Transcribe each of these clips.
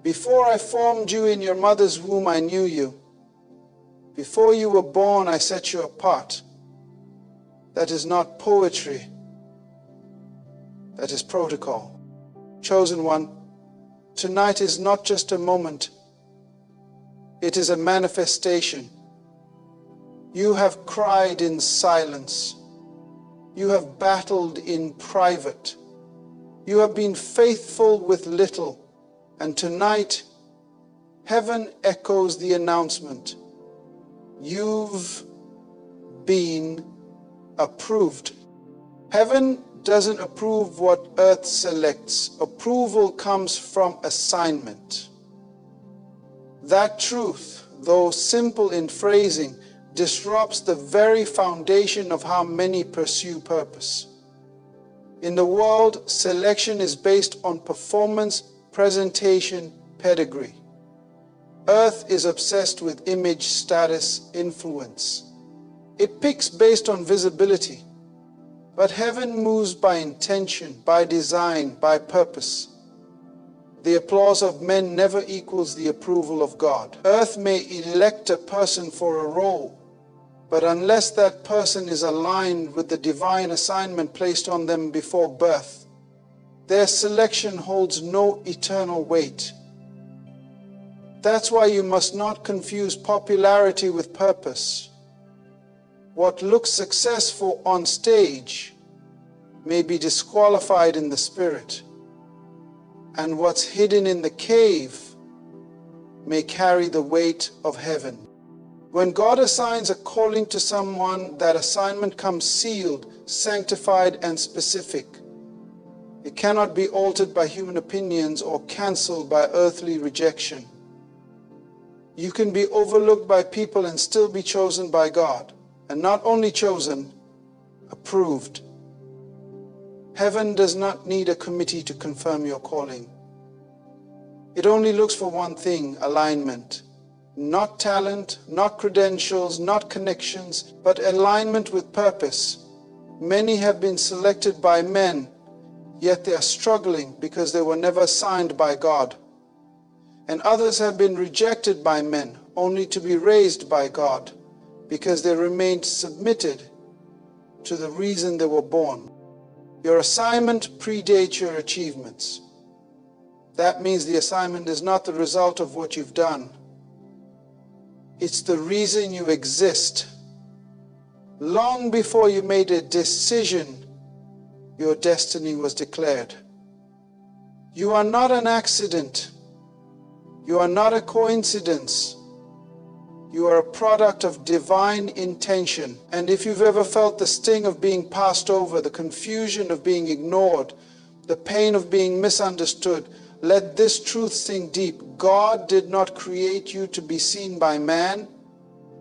Before I formed you in your mother's womb, I knew you. Before you were born, I set you apart. That is not poetry. That is protocol. Chosen one, tonight is not just a moment. It is a manifestation. You have cried in silence. You have battled in private. You have been faithful with little. And tonight, heaven echoes the announcement. You've been approved. Heaven doesn't approve what earth selects. Approval comes from assignment. That truth, though simple in phrasing, disrupts the very foundation of how many pursue purpose. In the world, selection is based on performance, presentation, pedigree. Earth is obsessed with image, status, influence. It picks based on visibility. But heaven moves by intention, by design, by purpose. The applause of men never equals the approval of God. Earth may elect a person for a role, but unless that person is aligned with the divine assignment placed on them before birth, their selection holds no eternal weight. That's why you must not confuse popularity with purpose. What looks successful on stage may be disqualified in the spirit, and what's hidden in the cave may carry the weight of heaven. When God assigns a calling to someone, that assignment comes sealed, sanctified, and specific. It cannot be altered by human opinions or cancelled by earthly rejection. You can be overlooked by people and still be chosen by God. And not only chosen, approved. Heaven does not need a committee to confirm your calling. It only looks for one thing: alignment. Not talent, not credentials, not connections, but alignment with purpose. Many have been selected by men, yet they are struggling because they were never assigned by God. And others have been rejected by men, only to be raised by God, because they remained submitted to the reason they were born. Your assignment predates your achievements. That means the assignment is not the result of what you've done. It's the reason you exist. Long before you made a decision, your destiny was declared. You are not an accident. You are not a coincidence. You are a product of divine intention. And if you've ever felt the sting of being passed over, the confusion of being ignored, the pain of being misunderstood, let this truth sink deep. God did not create you to be seen by man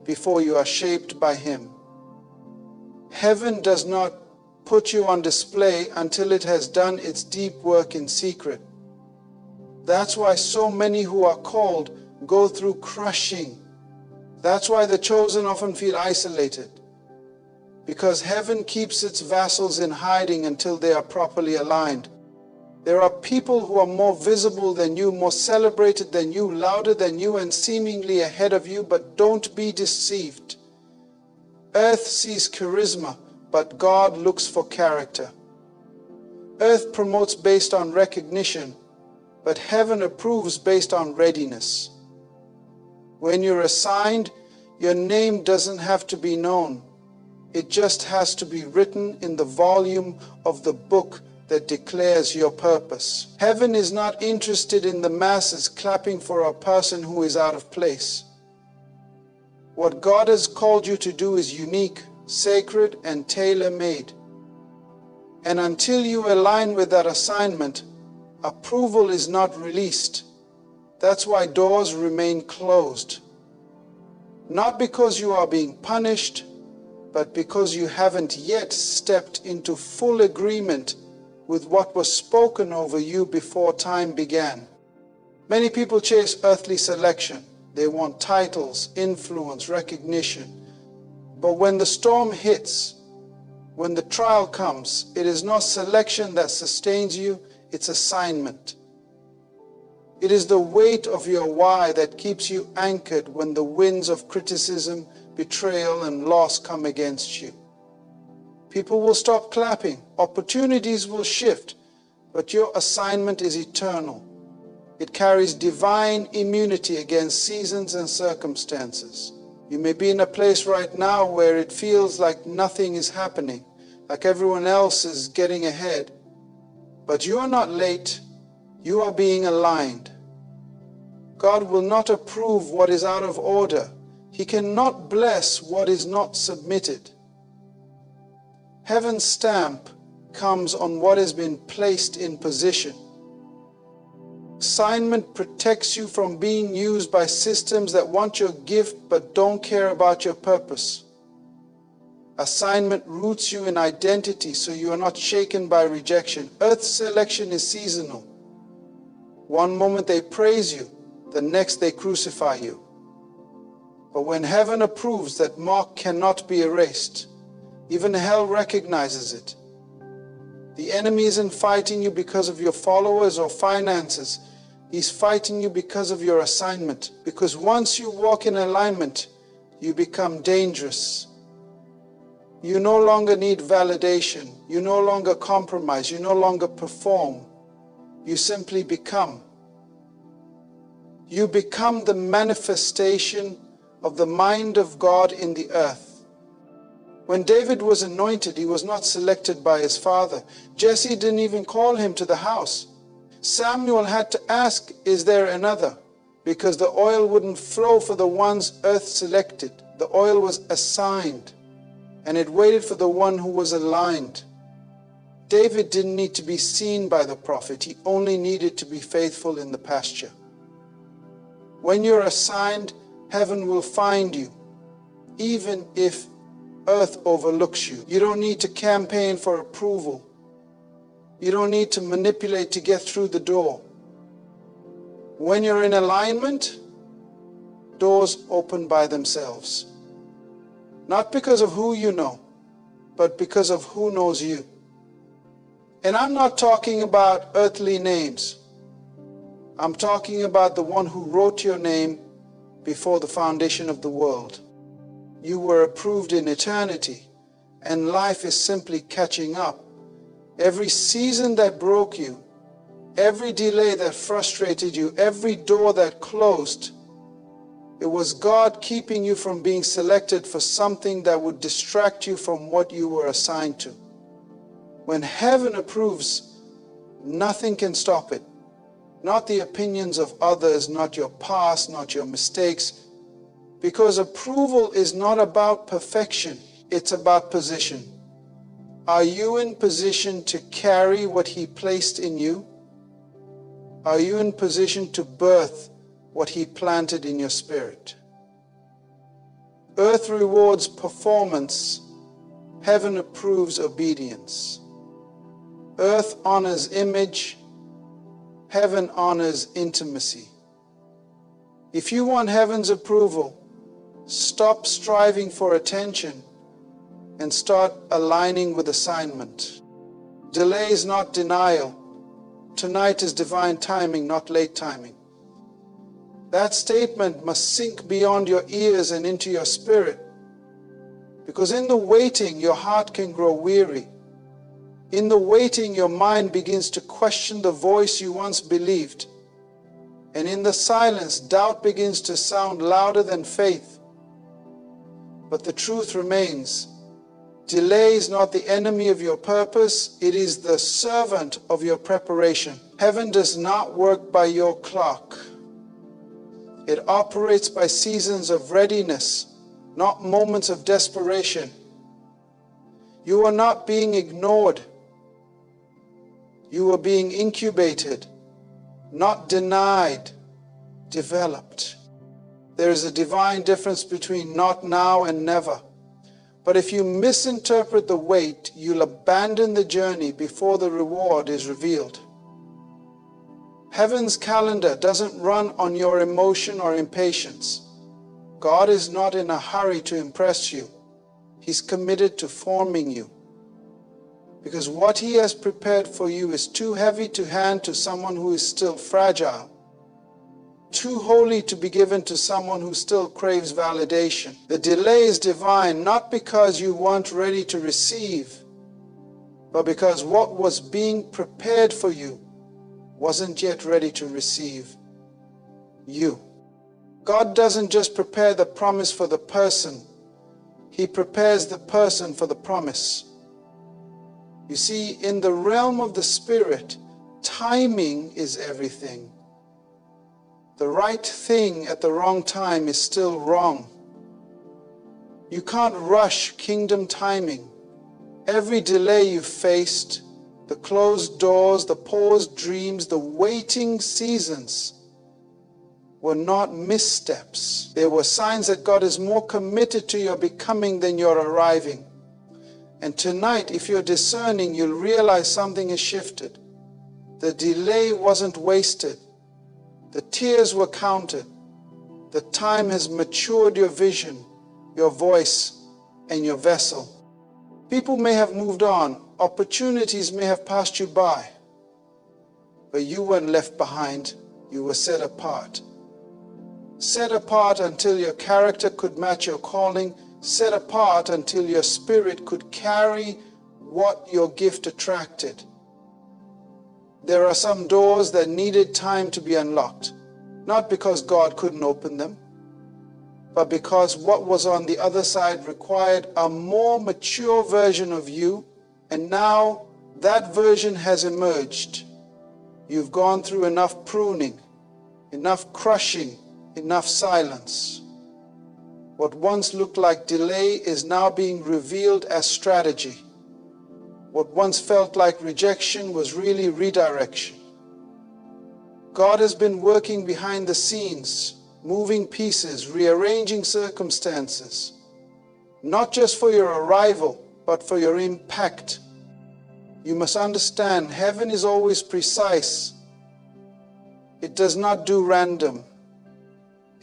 before you are shaped by Him. Heaven does not put you on display until it has done its deep work in secret. That's why so many who are called go through crushing. That's why the chosen often feel isolated, because heaven keeps its vassals in hiding until they are properly aligned. There are people who are more visible than you, more celebrated than you, louder than you, and seemingly ahead of you, but don't be deceived. Earth sees charisma, but God looks for character. Earth promotes based on recognition, but heaven approves based on readiness. When you're assigned, your name doesn't have to be known. It just has to be written in the volume of the book that declares your purpose. Heaven is not interested in the masses clapping for a person who is out of place. What God has called you to do is unique, sacred, and tailor-made. And until you align with that assignment, approval is not released. That's why doors remain closed. Not because you are being punished, but because you haven't yet stepped into full agreement with what was spoken over you before time began. Many people chase earthly selection. They want titles, influence, recognition. But when the storm hits, when the trial comes, it is not selection that sustains you, it's assignment. It is the weight of your why that keeps you anchored when the winds of criticism, betrayal, and loss come against you. People will stop clapping, opportunities will shift, but your assignment is eternal. It carries divine immunity against seasons and circumstances. You may be in a place right now where it feels like nothing is happening, like everyone else is getting ahead. But you are not late, you are being aligned. God will not approve what is out of order. He cannot bless what is not submitted. Heaven's stamp comes on what has been placed in position. Assignment protects you from being used by systems that want your gift but don't care about your purpose. Assignment roots you in identity so you are not shaken by rejection. Earth's selection is seasonal. One moment they praise you, the next they crucify you. But when heaven approves, that mark cannot be erased. Even hell recognizes it. The enemy isn't fighting you because of your followers or finances. He's fighting you because of your assignment. Because once you walk in alignment, you become dangerous. You no longer need validation. You no longer compromise. You no longer perform. You simply become. You become the manifestation of the mind of God in the earth. When David was anointed, he was not selected by his father. Jesse didn't even call him to the house. Samuel had to ask, "Is there another?" Because the oil wouldn't flow for the ones earth selected. The oil was assigned, and it waited for the one who was aligned. David didn't need to be seen by the prophet. He only needed to be faithful in the pasture. When you're assigned, heaven will find you, even if earth overlooks you. You don't need to campaign for approval. You don't need to manipulate to get through the door. When you're in alignment, doors open by themselves. Not because of who you know, but because of who knows you. And I'm not talking about earthly names. I'm talking about the one who wrote your name before the foundation of the world. You were approved in eternity, and life is simply catching up. Every season that broke you, every delay that frustrated you, every door that closed, it was God keeping you from being selected for something that would distract you from what you were assigned to. When heaven approves, nothing can stop it. Not the opinions of others, not your past, not your mistakes. Because approval is not about perfection, it's about position. Are you in position to carry what He placed in you? Are you in position to birth what He planted in your spirit? Earth rewards performance, heaven approves obedience. Earth honors image, heaven honors intimacy. If you want heaven's approval, stop striving for attention and start aligning with assignment. Delay is not denial. Tonight is divine timing, not late timing. That statement must sink beyond your ears and into your spirit. Because in the waiting, your heart can grow weary. In the waiting, your mind begins to question the voice you once believed. And in the silence, doubt begins to sound louder than faith. But the truth remains. Delay is not the enemy of your purpose, it is the servant of your preparation. Heaven does not work by your clock. It operates by seasons of readiness, not moments of desperation. You are not being ignored. You are being incubated, not denied, developed. There is a divine difference between not now and never. But if you misinterpret the wait, you'll abandon the journey before the reward is revealed. Heaven's calendar doesn't run on your emotion or impatience. God is not in a hurry to impress you. He's committed to forming you. Because what He has prepared for you is too heavy to hand to someone who is still fragile. too holy to be given to someone who still craves validation. The delay is divine, not because you weren't ready to receive, but because what was being prepared for you wasn't yet ready to receive you. God doesn't just prepare the promise for the person, He prepares the person for the promise. You see, in the realm of the Spirit, timing is everything. The right thing at the wrong time is still wrong. You can't rush kingdom timing. Every delay you've faced, the closed doors, the paused dreams, the waiting seasons were not missteps. They were signs that God is more committed to your becoming than your arriving. And tonight, if you're discerning, you'll realize something has shifted. The delay wasn't wasted. The tears were counted. The time has matured your vision, your voice, and your vessel. People may have moved on. Opportunities may have passed you by. But you weren't left behind. You were set apart. Set apart until your character could match your calling. Set apart until your spirit could carry what your gift attracted. There are some doors that needed time to be unlocked, not because God couldn't open them, but because what was on the other side required a more mature version of you, and now that version has emerged. You've gone through enough pruning, enough crushing, enough silence. What once looked like delay is now being revealed as strategy. What once felt like rejection was really redirection. God has been working behind the scenes, moving pieces, rearranging circumstances, not just for your arrival, but for your impact. You must understand, heaven is always precise. It does not do random.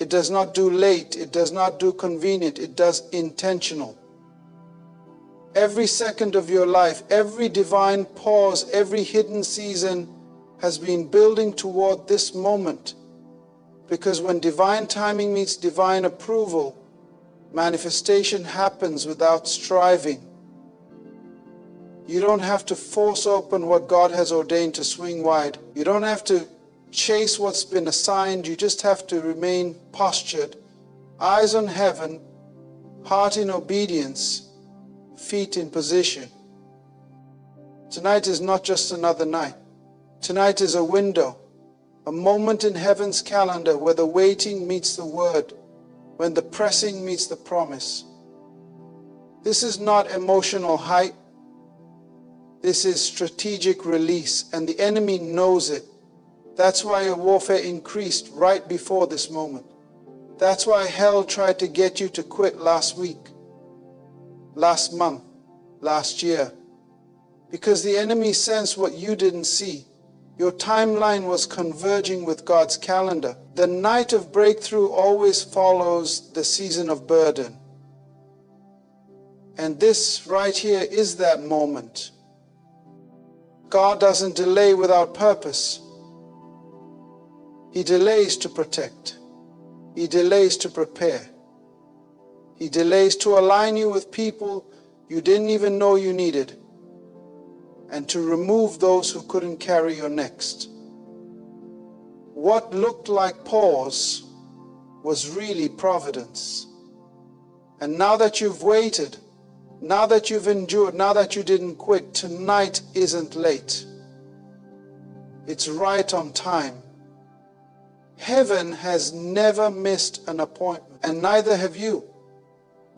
It does not do late. It does not do convenient. It does intentional. Every second of your life, every divine pause, every hidden season has been building toward this moment. Because when divine timing meets divine approval, manifestation happens without striving. You don't have to force open what God has ordained to swing wide. You don't have to chase what's been assigned. You just have to remain postured, eyes on heaven, heart in obedience, feet in position. Tonight is not just another night. Tonight is a window, a moment in heaven's calendar where the waiting meets the word, when the pressing meets the promise. This is not emotional hype. This is strategic release, and the enemy knows it. That's why your warfare increased right before this moment. That's why hell tried to get you to quit last week, last month, last year. Because the enemy sensed what you didn't see. Your timeline was converging with God's calendar. The night of breakthrough always follows the season of burden. And this right here is that moment. God doesn't delay without purpose. He delays to protect. He delays to prepare. He delays to align you with people you didn't even know you needed, and to remove those who couldn't carry your next. What looked like pause was really providence. And now that you've waited, now that you've endured, now that you didn't quit, tonight isn't late. It's right on time. Heaven has never missed an appointment, and neither have you.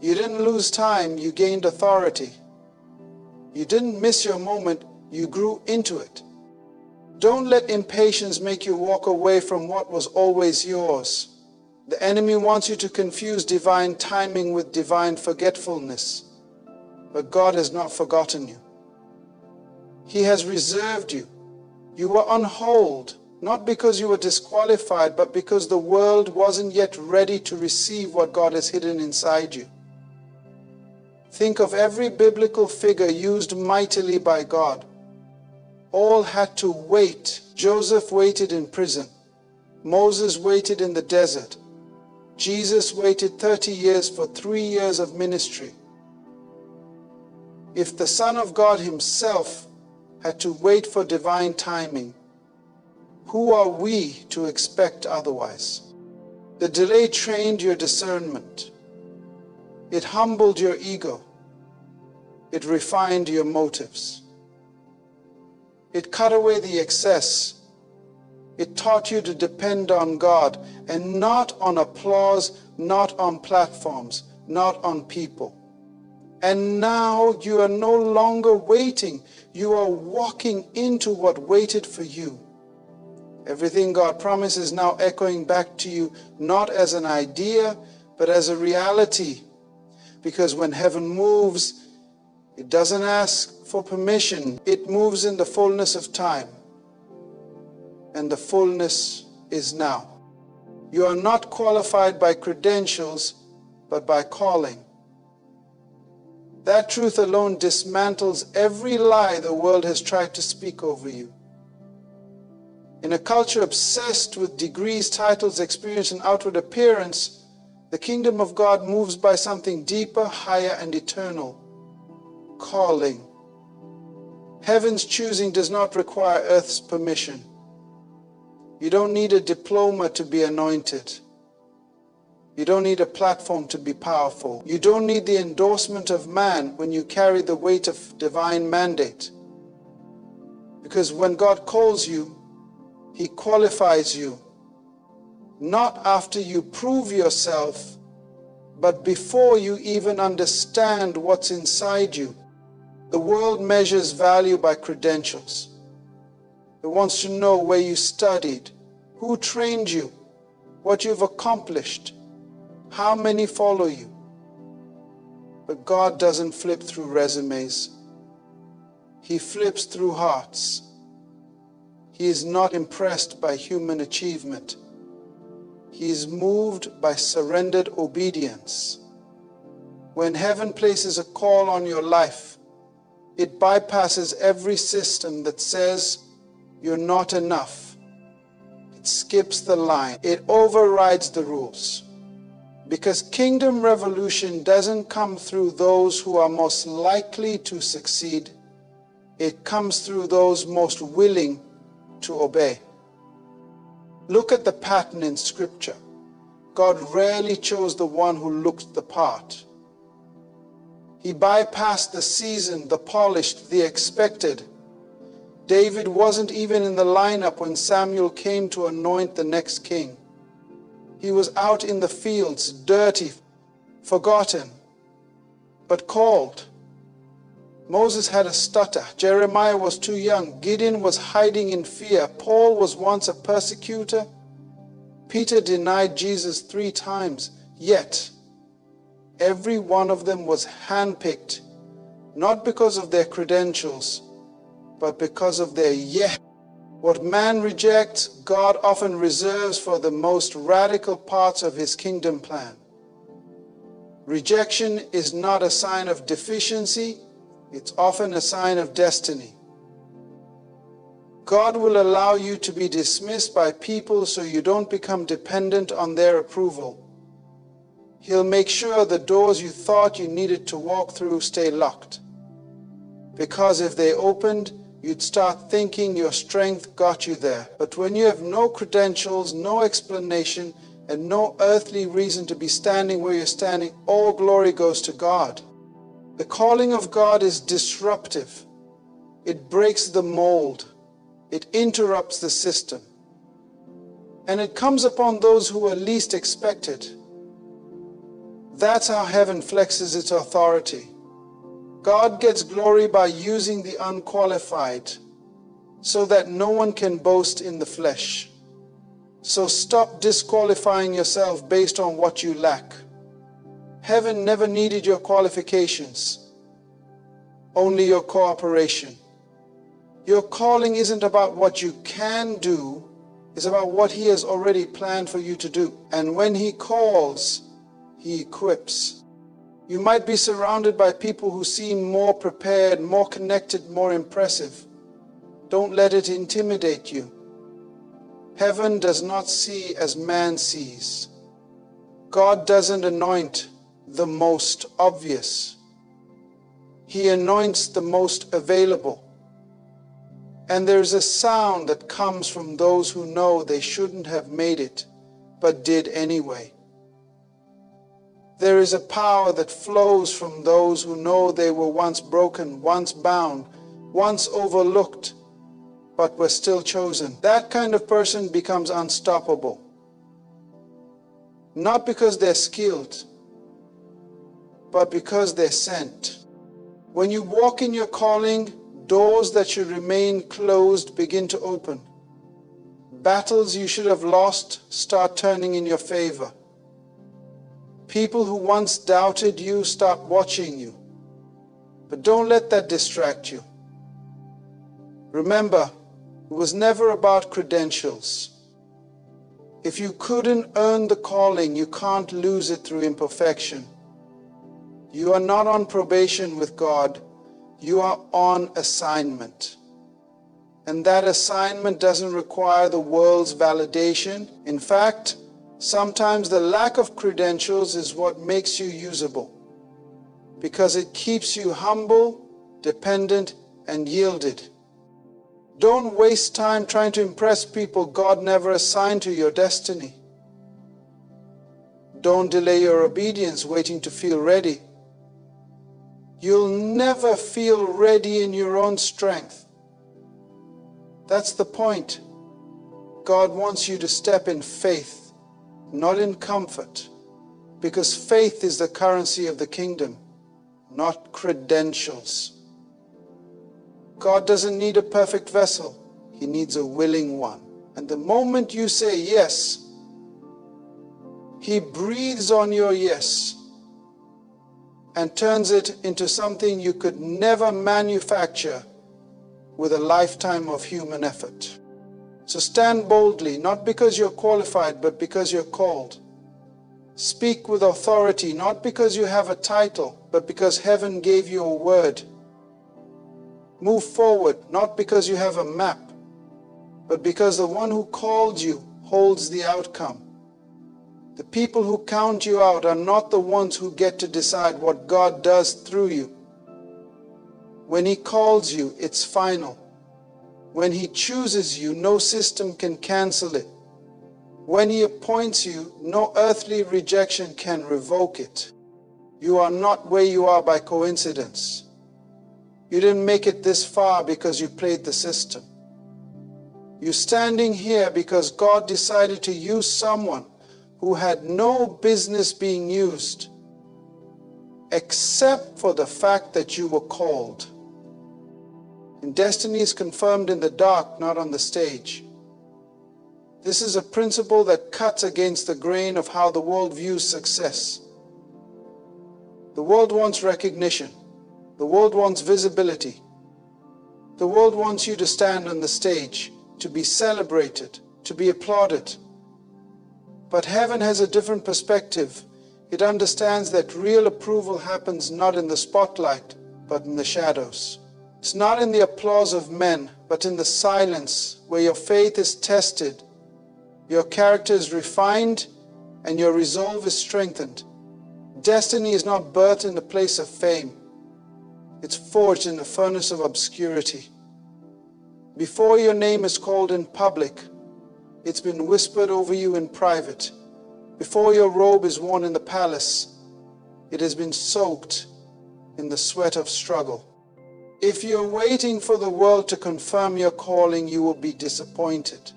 You didn't lose time, you gained authority. You didn't miss your moment, you grew into it. Don't let impatience make you walk away from what was always yours. The enemy wants you to confuse divine timing with divine forgetfulness. But God has not forgotten you. He has reserved you. You were on hold, not because you were disqualified, but because the world wasn't yet ready to receive what God has hidden inside you. Think of every biblical figure used mightily by God. All had to wait. Joseph waited in prison. Moses waited in the desert. Jesus waited 30 years for 3 years of ministry. If the Son of God himself had to wait for divine timing, who are we to expect otherwise? The delay trained your discernment. It humbled your ego. It refined your motives. It cut away the excess. It taught you to depend on God and not on applause, not on platforms, not on people. And now you are no longer waiting. You are walking into what waited for you. Everything God promises is now echoing back to you, not as an idea, but as a reality. Because when heaven moves, it doesn't ask for permission. It moves in the fullness of time. And the fullness is now. You are not qualified by credentials, but by calling. That truth alone dismantles every lie the world has tried to speak over you. In a culture obsessed with degrees, titles, experience, and outward appearance, the kingdom of God moves by something deeper, higher, and eternal. Calling. Heaven's choosing does not require earth's permission. You don't need a diploma to be anointed. You don't need a platform to be powerful. You don't need the endorsement of man when you carry the weight of divine mandate. Because when God calls you, He qualifies you, not after you prove yourself, but before you even understand what's inside you. The world measures value by credentials. It wants to know where you studied, who trained you, what you've accomplished, how many follow you. But God doesn't flip through resumes. He flips through hearts. He is not impressed by human achievement. He is moved by surrendered obedience. When heaven places a call on your life, it bypasses every system that says you're not enough. It skips the line. It overrides the rules. Because kingdom revolution doesn't come through those who are most likely to succeed. It comes through those most willing to obey. Look at the pattern in Scripture. God rarely chose the one who looked the part. He bypassed the seasoned, the polished, the expected. David wasn't even in the lineup when Samuel came to anoint the next king. He was out in the fields, dirty, forgotten, but called. Moses had a stutter. Jeremiah was too young. Gideon was hiding in fear. Paul was once a persecutor. Peter denied Jesus 3 times. Yet, every one of them was handpicked, not because of their credentials, but because of their yes. What man rejects, God often reserves for the most radical parts of His kingdom plan. Rejection is not a sign of deficiency. It's often a sign of destiny. God will allow you to be dismissed by people so you don't become dependent on their approval. He'll make sure the doors you thought you needed to walk through stay locked. Because if they opened, you'd start thinking your strength got you there. But when you have no credentials, no explanation, and no earthly reason to be standing where you're standing, all glory goes to God. The calling of God is disruptive. It breaks the mold. It interrupts the system. And it comes upon those who are least expected. That's how heaven flexes its authority. God gets glory by using the unqualified so that no one can boast in the flesh. So stop disqualifying yourself based on what you lack. Heaven never needed your qualifications, only your cooperation. Your calling isn't about what you can do, it's about what He has already planned for you to do. And when He calls, He equips. You might be surrounded by people who seem more prepared, more connected, more impressive. Don't let it intimidate you. Heaven does not see as man sees. God doesn't anoint the most obvious. He anoints the most available. And there's a sound that comes from those who know they shouldn't have made it, but did anyway. There is a power that flows from those who know they were once broken, once bound, once overlooked, but were still chosen. That kind of person becomes unstoppable. Not because they're skilled, but because they're sent. When you walk in your calling, doors that should remain closed begin to open. Battles you should have lost start turning in your favor. People who once doubted you start watching you. But don't let that distract you. Remember, it was never about credentials. If you couldn't earn the calling, you can't lose it through imperfection. You are not on probation with God. You are on assignment. And that assignment doesn't require the world's validation. In fact, sometimes the lack of credentials is what makes you usable, because it keeps you humble, dependent, and yielded. Don't waste time trying to impress people God never assigned to your destiny. Don't delay your obedience waiting to feel ready. You'll never feel ready in your own strength. That's the point. God wants you to step in faith, not in comfort, because faith is the currency of the kingdom, not credentials. God doesn't need a perfect vessel. He needs a willing one. And the moment you say yes, He breathes on your yes and turns it into something you could never manufacture with a lifetime of human effort. So stand boldly, not because you're qualified, but because you're called. Speak with authority, not because you have a title, but because heaven gave you a word. Move forward, not because you have a map, but because the one who called you holds the outcome. The people who count you out are not the ones who get to decide what God does through you. When He calls you, it's final. When He chooses you, no system can cancel it. When He appoints you, no earthly rejection can revoke it. You are not where you are by coincidence. You didn't make it this far because you played the system. You're standing here because God decided to use someone who had no business being used, except for the fact that you were called. And destiny is confirmed in the dark, not on the stage. This is a principle that cuts against the grain of how the world views success. The world wants recognition. The world wants visibility. The world wants you to stand on the stage, to be celebrated, to be applauded. But heaven has a different perspective. It understands that real approval happens not in the spotlight, but in the shadows. It's not in the applause of men, but in the silence where your faith is tested, your character is refined, and your resolve is strengthened. Destiny is not birthed in the place of fame. It's forged in the furnace of obscurity. Before your name is called in public, it's been whispered over you in private. Before your robe is worn in the palace, it has been soaked in the sweat of struggle. If you're waiting for the world to confirm your calling, you will be disappointed.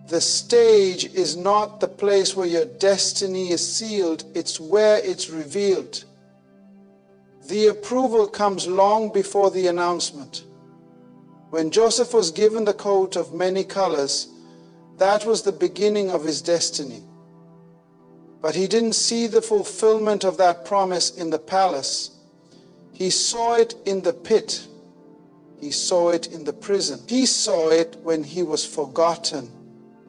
The stage is not the place where your destiny is sealed, it's where it's revealed. The approval comes long before the announcement. When Joseph was given the coat of many colors, that was the beginning of his destiny. But he didn't see the fulfillment of that promise in the palace. He saw it in the pit. He saw it in the prison. He saw it when he was forgotten,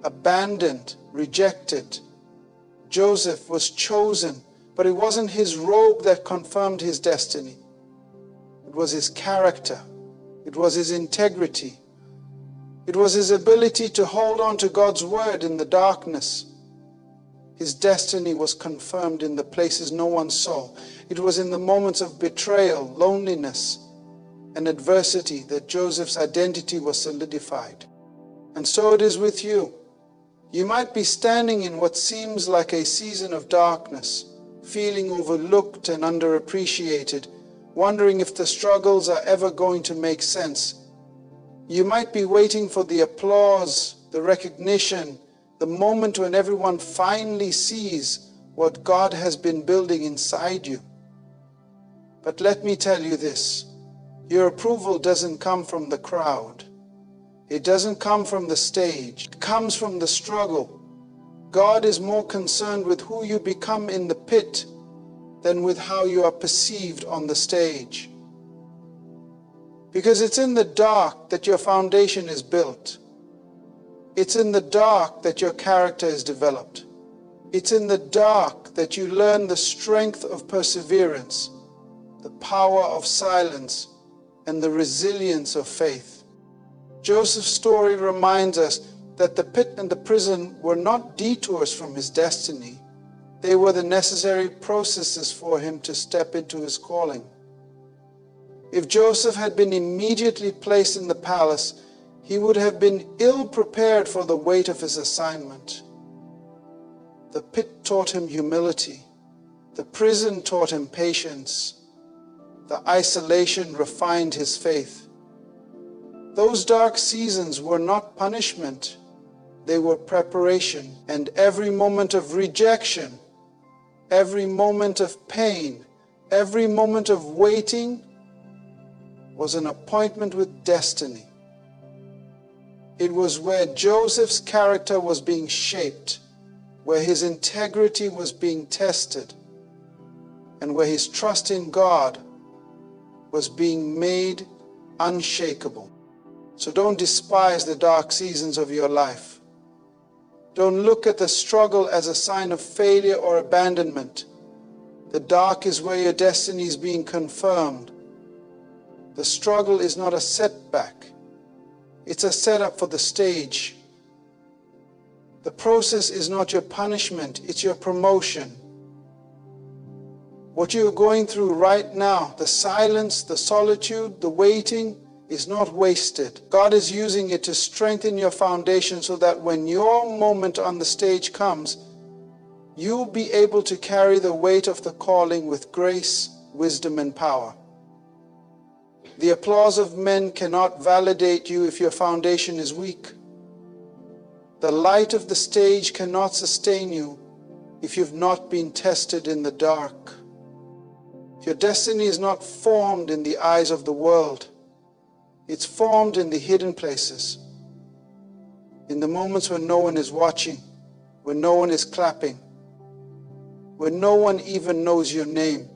abandoned, rejected. Joseph was chosen, but it wasn't his robe that confirmed his destiny. It was his character. It was his integrity. It was his ability to hold on to God's word in the darkness. His destiny was confirmed in the places no one saw. It was in the moments of betrayal, loneliness, and adversity that Joseph's identity was solidified. And so it is with you. You might be standing in what seems like a season of darkness, feeling overlooked and underappreciated, wondering if the struggles are ever going to make sense. You might be waiting for the applause, the recognition, the moment when everyone finally sees what God has been building inside you. But let me tell you this, your approval doesn't come from the crowd. It doesn't come from the stage. It comes from the struggle. God is more concerned with who you become in the pit than with how you are perceived on the stage. Because it's in the dark that your foundation is built. It's in the dark that your character is developed. It's in the dark that you learn the strength of perseverance, the power of silence, and the resilience of faith. Joseph's story reminds us that the pit and the prison were not detours from his destiny. They were the necessary processes for him to step into his calling. If Joseph had been immediately placed in the palace, he would have been ill-prepared for the weight of his assignment. The pit taught him humility. The prison taught him patience. The isolation refined his faith. Those dark seasons were not punishment. They were preparation. And every moment of rejection, every moment of pain, every moment of waiting was an appointment with destiny. It was where Joseph's character was being shaped, where his integrity was being tested, and where his trust in God was being made unshakable. So don't despise the dark seasons of your life. Don't look at the struggle as a sign of failure or abandonment. The dark is where your destiny is being confirmed. The struggle is not a setback. It's a setup for the stage. The process is not your punishment, it's your promotion. What you're going through right now, the silence, the solitude, the waiting, is not wasted. God is using it to strengthen your foundation so that when your moment on the stage comes, you'll be able to carry the weight of the calling with grace, wisdom, and power. The applause of men cannot validate you if your foundation is weak. The light of the stage cannot sustain you if you've not been tested in the dark. Your destiny is not formed in the eyes of the world. It's formed in the hidden places, in the moments when no one is watching, when no one is clapping, when no one even knows your name.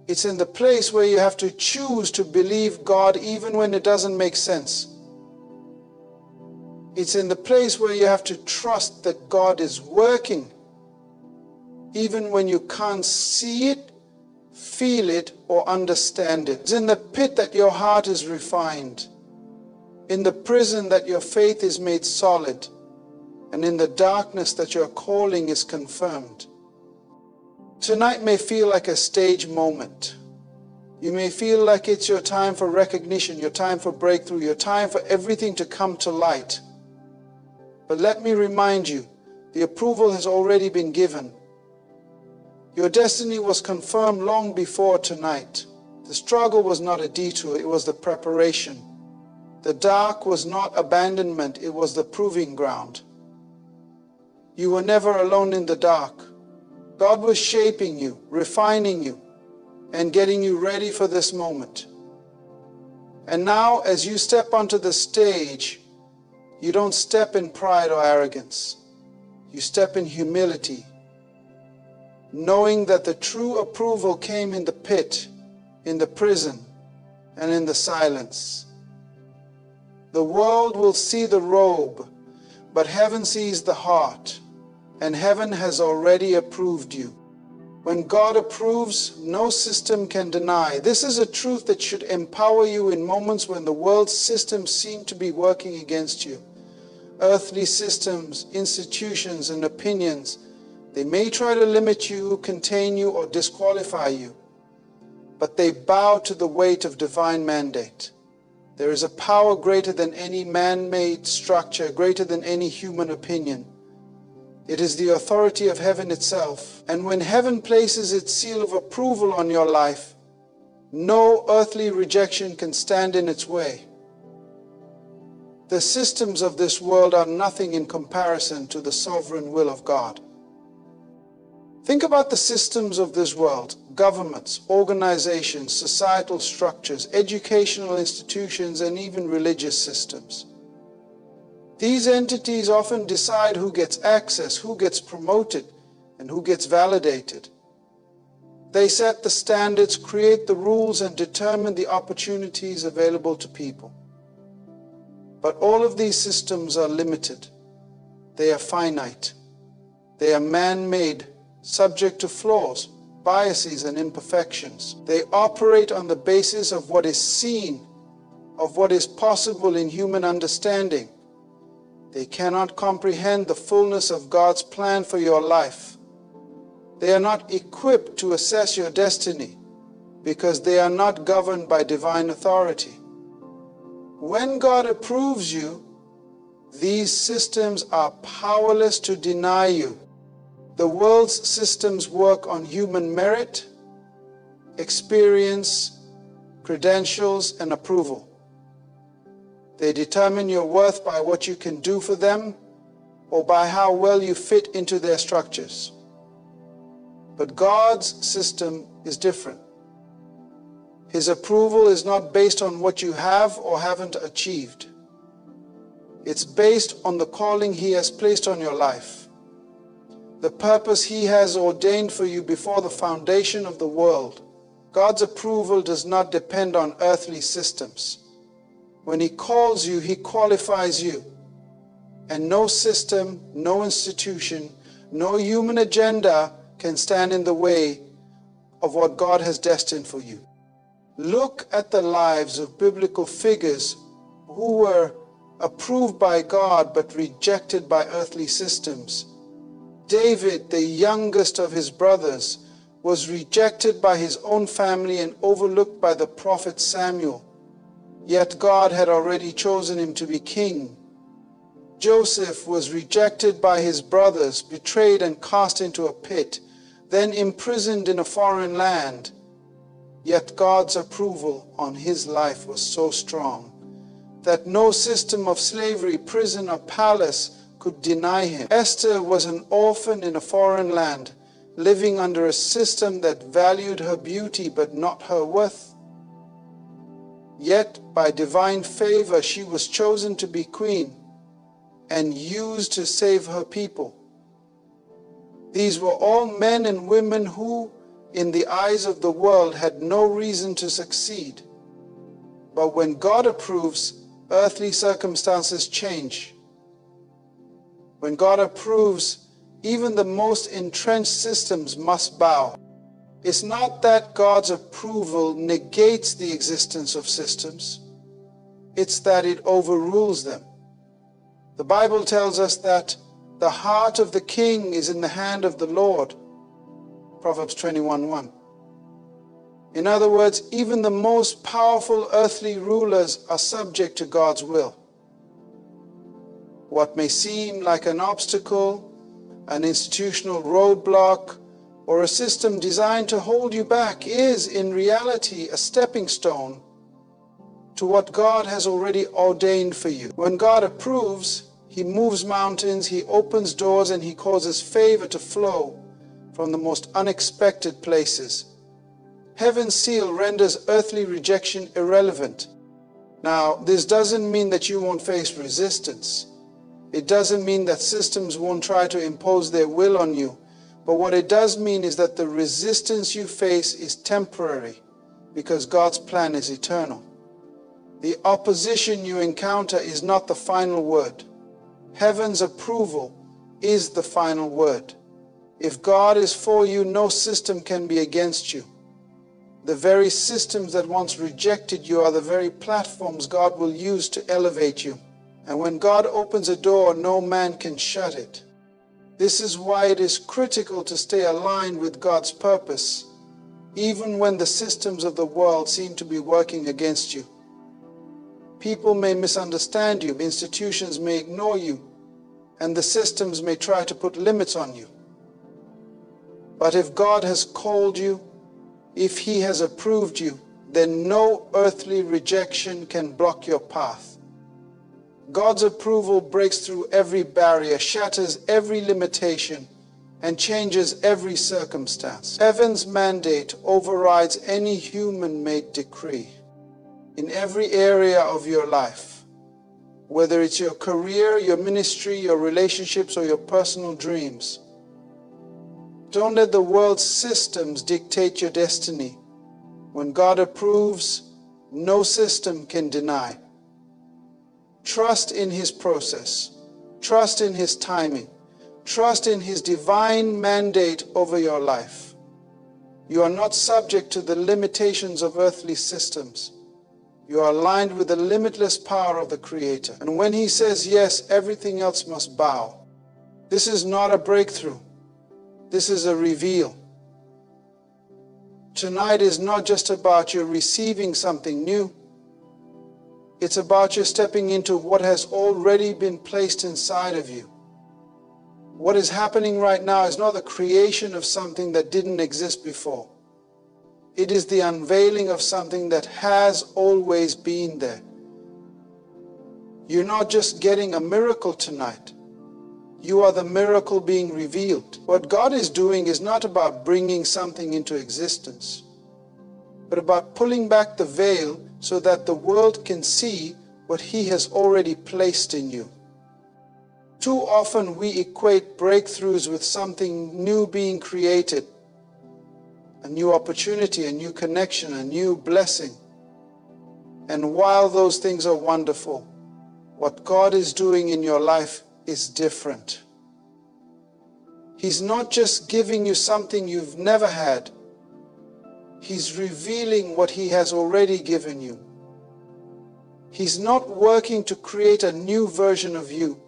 It's in the place where you have to choose to believe God even when it doesn't make sense. It's in the place where you have to trust that God is working even when you can't see it, feel it, or understand it. It's in the pit that your heart is refined, in the prison that your faith is made solid, and in the darkness that your calling is confirmed. Tonight may feel like a stage moment. You may feel like it's your time for recognition, your time for breakthrough, your time for everything to come to light. But let me remind you, the approval has already been given. Your destiny was confirmed long before tonight. The struggle was not a detour, it was the preparation. The dark was not abandonment, it was the proving ground. You were never alone in the dark. God was shaping you, refining you, and getting you ready for this moment. And now, as you step onto the stage, you don't step in pride or arrogance. You step in humility, knowing that the true approval came in the pit, in the prison, and in the silence. The world will see the robe, but heaven sees the heart, and heaven has already approved you. When God approves, no system can deny. This is a truth that should empower you in moments when the world's systems seem to be working against you. Earthly systems, institutions, and opinions, they may try to limit you, contain you, or disqualify you, but they bow to the weight of divine mandate. There is a power greater than any man-made structure, greater than any human opinion. It is the authority of heaven itself. And when heaven places its seal of approval on your life, no earthly rejection can stand in its way. The systems of this world are nothing in comparison to the sovereign will of God. Think about the systems of this world: governments, organizations, societal structures, educational institutions, and even religious systems. These entities often decide who gets access, who gets promoted, and who gets validated. They set the standards, create the rules, and determine the opportunities available to people. But all of these systems are limited. They are finite. They are man-made, subject to flaws, biases, and imperfections. They operate on the basis of what is seen, of what is possible in human understanding. They cannot comprehend the fullness of God's plan for your life. They are not equipped to assess your destiny because they are not governed by divine authority. When God approves you, these systems are powerless to deny you. The world's systems work on human merit, experience, credentials, and approval. They determine your worth by what you can do for them or by how well you fit into their structures. But God's system is different. His approval is not based on what you have or haven't achieved. It's based on the calling He has placed on your life, the purpose He has ordained for you before the foundation of the world. God's approval does not depend on earthly systems. When He calls you, He qualifies you. And no system, no institution, no human agenda can stand in the way of what God has destined for you. Look at the lives of biblical figures who were approved by God but rejected by earthly systems. David, the youngest of his brothers, was rejected by his own family and overlooked by the prophet Samuel. Yet God had already chosen him to be king. Joseph was rejected by his brothers, betrayed and cast into a pit, then imprisoned in a foreign land. Yet God's approval on his life was so strong that no system of slavery, prison, or palace could deny him. Esther was an orphan in a foreign land, living under a system that valued her beauty but not her worth. Yet, by divine favor, she was chosen to be queen and used to save her people. These were all men and women who, in the eyes of the world, had no reason to succeed. But when God approves, earthly circumstances change. When God approves, even the most entrenched systems must bow. It's not that God's approval negates the existence of systems. It's that it overrules them. The Bible tells us that the heart of the king is in the hand of the Lord. Proverbs 21:1. In other words, even the most powerful earthly rulers are subject to God's will. What may seem like an obstacle, an institutional roadblock, or a system designed to hold you back is, in reality, a stepping stone to what God has already ordained for you. When God approves, He moves mountains, He opens doors, and He causes favor to flow from the most unexpected places. Heaven's seal renders earthly rejection irrelevant. Now, this doesn't mean that you won't face resistance. It doesn't mean that systems won't try to impose their will on you. But what it does mean is that the resistance you face is temporary because God's plan is eternal. The opposition you encounter is not the final word. Heaven's approval is the final word. If God is for you, no system can be against you. The very systems that once rejected you are the very platforms God will use to elevate you. And when God opens a door, no man can shut it. This is why it is critical to stay aligned with God's purpose, even when the systems of the world seem to be working against you. People may misunderstand you, institutions may ignore you, and the systems may try to put limits on you. But if God has called you, if He has approved you, then no earthly rejection can block your path. God's approval breaks through every barrier, shatters every limitation, and changes every circumstance. Heaven's mandate overrides any human-made decree. In every area of your life, whether it's your career, your ministry, your relationships, or your personal dreams, don't let the world's systems dictate your destiny. When God approves, no system can deny. Trust in His process. Trust in His timing. Trust in His divine mandate over your life. You are not subject to the limitations of earthly systems. You are aligned with the limitless power of the Creator. And when He says yes, everything else must bow. This is not a breakthrough. This is a reveal. Tonight is not just about you receiving something new. It's about you stepping into what has already been placed inside of you. What is happening right now is not the creation of something that didn't exist before. It is the unveiling of something that has always been there. You're not just getting a miracle tonight. You are the miracle being revealed. What God is doing is not about bringing something into existence, but about pulling back the veil so that the world can see what He has already placed in you. Too often we equate breakthroughs with something new being created, a new opportunity, a new connection, a new blessing. And while those things are wonderful, what God is doing in your life is different. He's not just giving you something you've never had. He's revealing what He has already given you. He's not working to create a new version of you.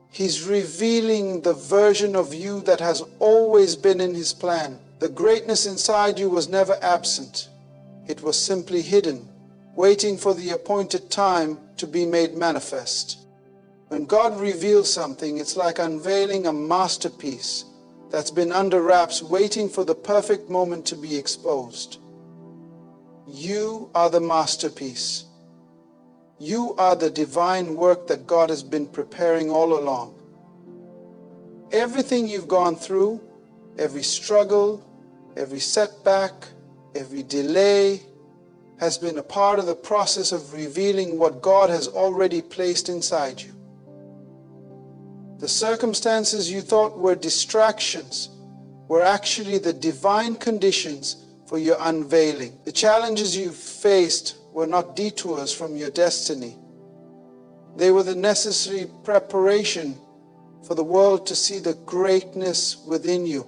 He's revealing the version of you that has always been in His plan. The greatness inside you was never absent. It was simply hidden, waiting for the appointed time to be made manifest. When God reveals something, it's like unveiling a masterpiece that's been under wraps, waiting for the perfect moment to be exposed. You are the masterpiece. You are the divine work that God has been preparing all along. Everything you've gone through, every struggle, every setback, every delay, has been a part of the process of revealing what God has already placed inside you. The circumstances you thought were distractions were actually the divine conditions for your unveiling. The challenges you faced were not detours from your destiny. They were the necessary preparation for the world to see the greatness within you.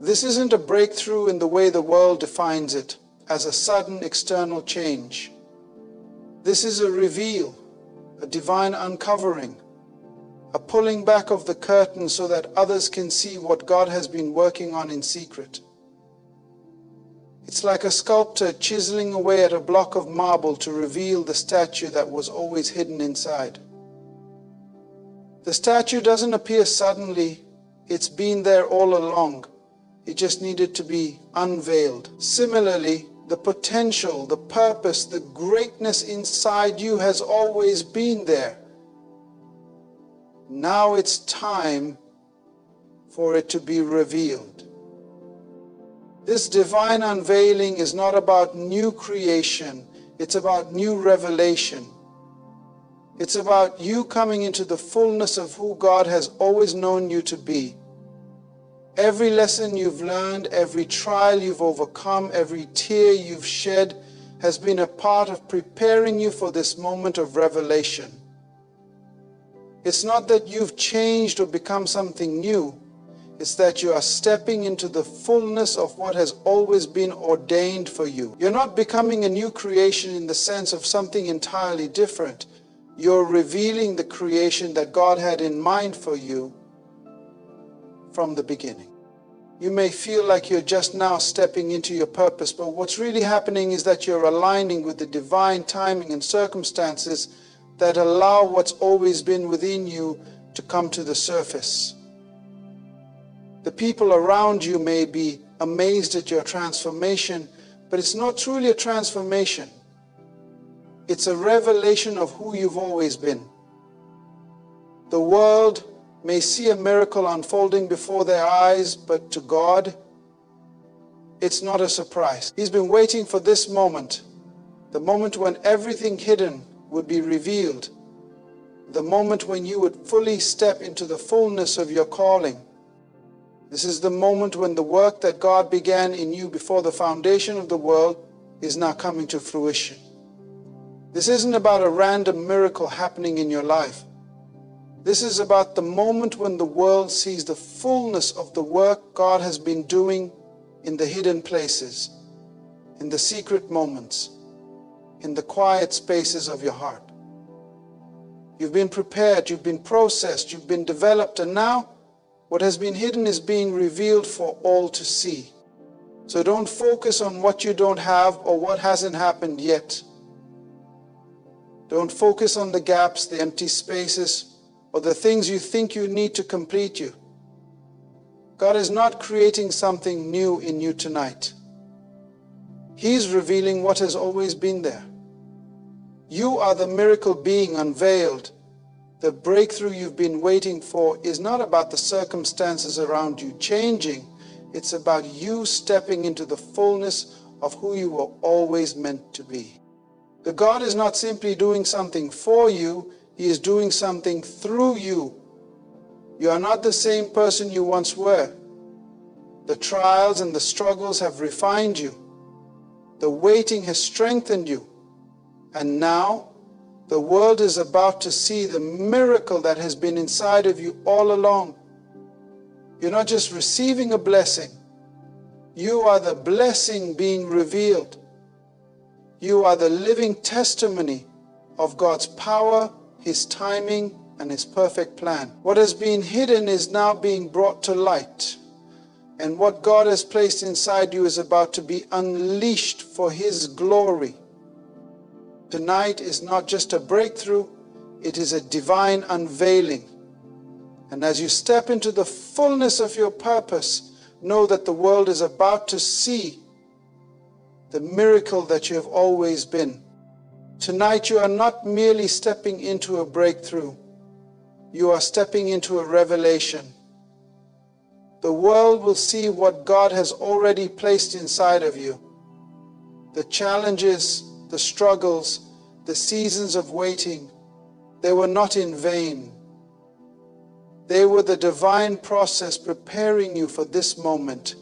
This isn't a breakthrough in the way the world defines it, as a sudden external change. This is a reveal, a divine uncovering, a pulling back of the curtain so that others can see what God has been working on in secret. It's like a sculptor chiseling away at a block of marble to reveal the statue that was always hidden inside. The statue doesn't appear suddenly. It's been there all along. It just needed to be unveiled. Similarly, the potential, the purpose, the greatness inside you has always been there. Now it's time for it to be revealed. This divine unveiling is not about new creation. It's about new revelation. It's about you coming into the fullness of who God has always known you to be. Every lesson you've learned, every trial you've overcome, every tear you've shed has been a part of preparing you for this moment of revelation. It's not that you've changed or become something new. It's that you are stepping into the fullness of what has always been ordained for you. You're not becoming a new creation in the sense of something entirely different. You're revealing the creation that God had in mind for you from the beginning. You may feel like you're just now stepping into your purpose, but what's really happening is that you're aligning with the divine timing and circumstances that allow what's always been within you to come to the surface. The people around you may be amazed at your transformation, but it's not truly a transformation. It's a revelation of who you've always been. The world may see a miracle unfolding before their eyes, but to God, it's not a surprise. He's been waiting for this moment, the moment when everything hidden would be revealed, the moment when you would fully step into the fullness of your calling. This is the moment when the work that God began in you before the foundation of the world is now coming to fruition. This isn't about a random miracle happening in your life. This is about the moment when the world sees the fullness of the work God has been doing in the hidden places, in the secret moments, in the quiet spaces of your heart. You've been prepared, you've been processed, you've been developed, and now what has been hidden is being revealed for all to see. So don't focus on what you don't have or what hasn't happened yet. Don't focus on the gaps, the empty spaces, or the things you think you need to complete you. God is not creating something new in you tonight. He's revealing what has always been there. You are the miracle being unveiled. The breakthrough you've been waiting for is not about the circumstances around you changing. It's about you stepping into the fullness of who you were always meant to be. The God is not simply doing something for you, He is doing something through you. You are not the same person you once were. The trials and the struggles have refined you. The waiting has strengthened you. And now, the world is about to see the miracle that has been inside of you all along. You're not just receiving a blessing. You are the blessing being revealed. You are the living testimony of God's power, His timing, and His perfect plan. What has been hidden is now being brought to light. And what God has placed inside you is about to be unleashed for His glory. Tonight is not just a breakthrough, it is a divine unveiling. And as you step into the fullness of your purpose, know that the world is about to see the miracle that you have always been. Tonight you are not merely stepping into a breakthrough, you are stepping into a revelation. The world will see what God has already placed inside of you. The challenges, the struggles, the seasons of waiting, they were not in vain. They were the divine process preparing you for this moment,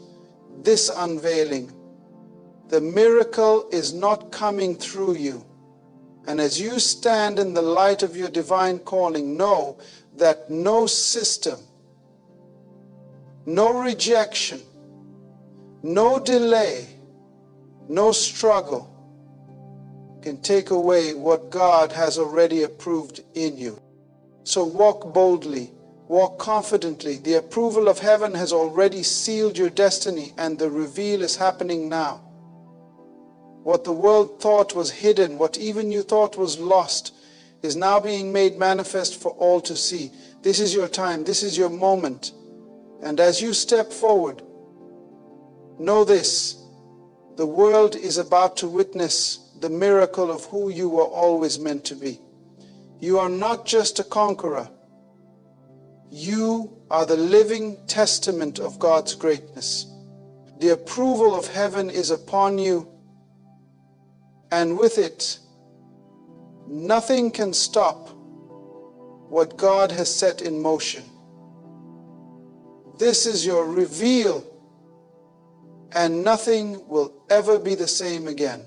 this unveiling. The miracle is not coming through you. And as you stand in the light of your divine calling, know that no system, no rejection, no delay, no struggle can take away what God has already approved in you. So walk boldly, walk confidently. The approval of heaven has already sealed your destiny, and the reveal is happening now. What the world thought was hidden, what even you thought was lost, is now being made manifest for all to see. This is your time, this is your moment. And as you step forward, know this: the world is about to witness the miracle of who you were always meant to be. You are not just a conqueror. You are the living testament of God's greatness. The approval of heaven is upon you, and with it, nothing can stop what God has set in motion. This is your reveal, and nothing will ever be the same again.